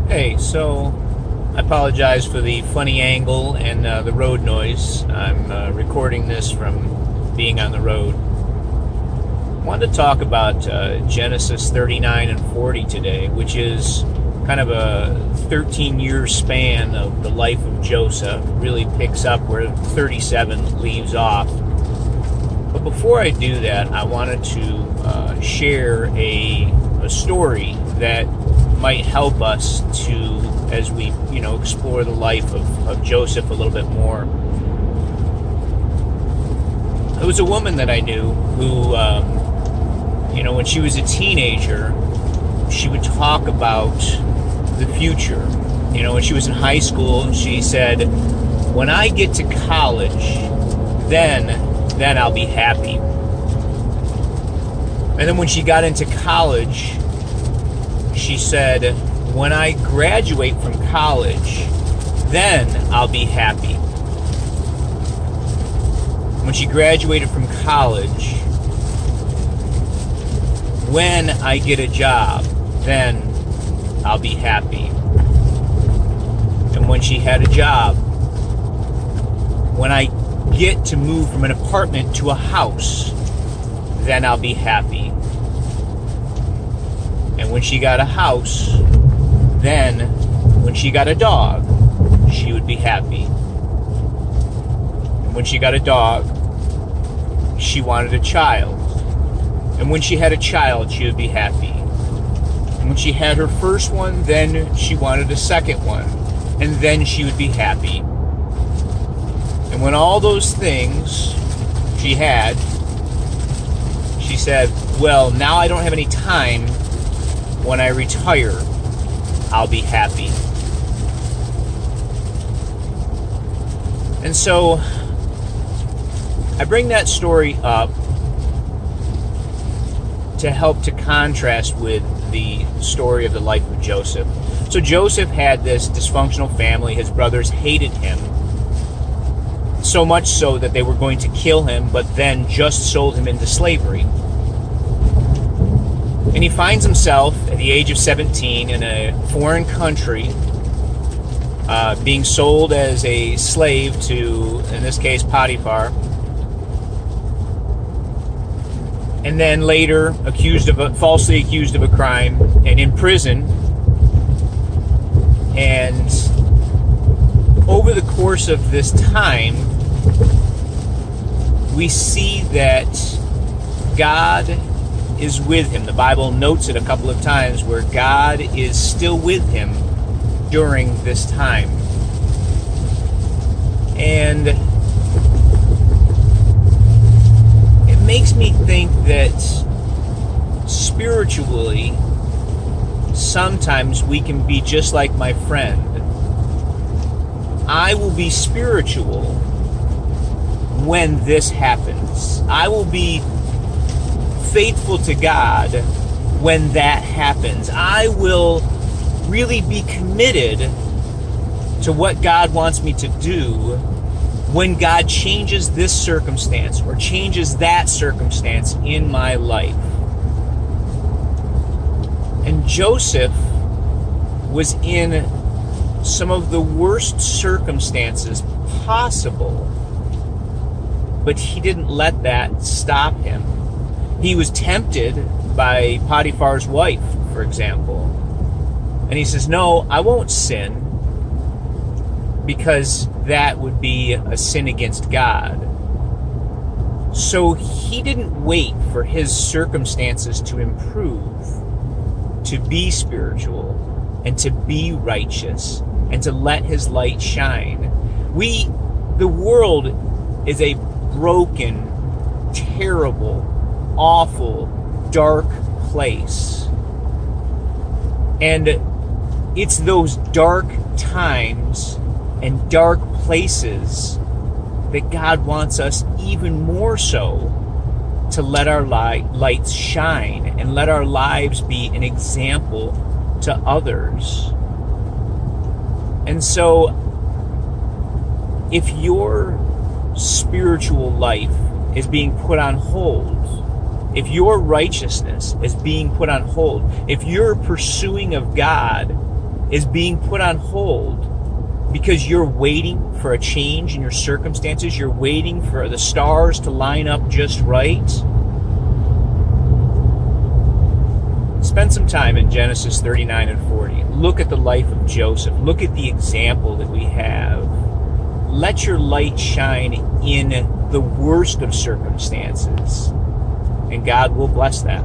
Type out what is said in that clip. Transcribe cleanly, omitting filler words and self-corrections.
Hey, so I apologize for the funny angle and the road noise. I'm recording this from being on the road. I wanted to talk about Genesis 39 and 40 today, which is kind of a 13-year span of the life of Joseph. Really picks up where 37 leaves off. But before I do that, I wanted to share a story that might help us to, as we explore the life of Joseph a little bit more. There was a woman that I knew who, when she was a teenager, she would talk about the future. When she was in high school, she said, "When I get to college, then I'll be happy." And then when she got into college, she said, "When I graduate from college, then I'll be happy." When she graduated from college, "When I get a job, then I'll be happy." And when she had a job, "When I get to move from an apartment to a house, then I'll be happy." And when she got a house, then when she got a dog, she would be happy. And when she got a dog, she wanted a child. And when she had a child, she would be happy. And when she had her first one, then she wanted a second one. And then she would be happy. And when all those things she had, she said, "Well, now I don't have any time. When I retire, I'll be happy." And so I bring that story up to help to contrast with the story of the life of Joseph. So Joseph had this dysfunctional family. His brothers hated him, so much so that they were going to kill him, but then just sold him into slavery. And he finds himself at the age of 17 in a foreign country, being sold as a slave to, in this case, Potiphar. And then later falsely accused of a crime and in prison. And over the course of this time, we see that God is with him. The Bible notes it a couple of times where God is still with him during this time. And it makes me think that spiritually, sometimes we can be just like my friend. I will be spiritual when this happens. I will be faithful to God when that happens. I will really be committed to what God wants me to do when God changes this circumstance or changes that circumstance in my life. And Joseph was in some of the worst circumstances possible, but he didn't let that stop him. He was tempted by Potiphar's wife, for example. And he says, "No, I won't sin, because that would be a sin against God." So he didn't wait for his circumstances to improve, to be spiritual, and to be righteous, and to let his light shine. The world is a broken, terrible, awful, dark place. And it's those dark times and dark places that God wants us even more so to let our lights shine and let our lives be an example to others. And so if your spiritual life is being put on hold, if your righteousness is being put on hold, if your pursuing of God is being put on hold because you're waiting for a change in your circumstances, you're waiting for the stars to line up just right, spend some time in Genesis 39 and 40. Look at the life of Joseph. Look at the example that we have. Let your light shine in the worst of circumstances, and God will bless that.